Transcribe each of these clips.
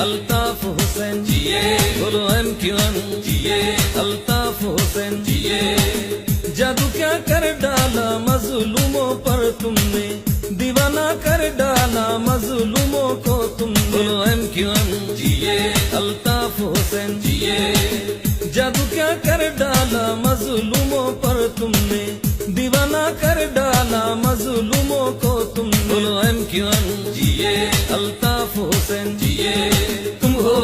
अल्ताफ हुसैन जिए, बोलो MQM जिए, अल्ताफ हुसैन जिए। जादू क्या कर डाला मजलूमों पर तुमने, दीवाना कर डाला मजलूमों को तुमने। बोलो MQM जिए, अल्ताफ हुसैन जिए। जादू क्या कर डाला मजलूमों पर तुमने, दीवाना कर डाला मजलूमों को तुमने। बोलो MQM जिए, अल्ताफ हुसैन जिए। तुम हो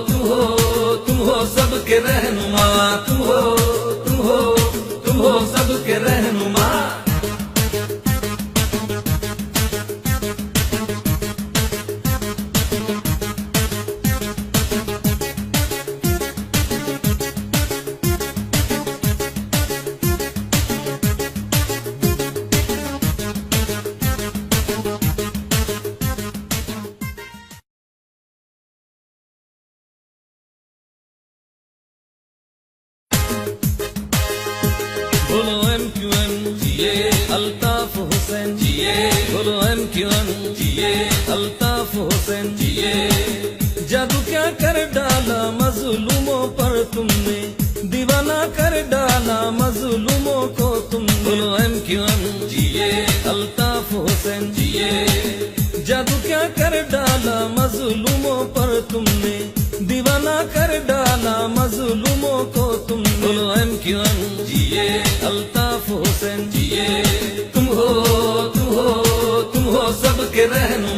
तुम हो तुम हो सबके रहनुमा, तुम हो तुम हो तुम हो सबके रहनुमा। बोलो MQM जिए, अल्ताफ हुसैन जिए। बोलो MQM जिए, अल्ताफ हुसैन जिए। जादू क्या कर डाला मजलूमों पर तुमने, दीवाना कर डाला मजलूमों को तुमने। बोलो MQM जिए, अल्ताफ हुसैन जिए। जादू क्या कर डाला मजलूमों पर तुमने, दीवाना कर डाला मजलूमों को तुमने। बोलो MQM जिए, अल्ताफ हुसैन जिए। तुम हो तुम हो तुम हो सबके रहनुमा।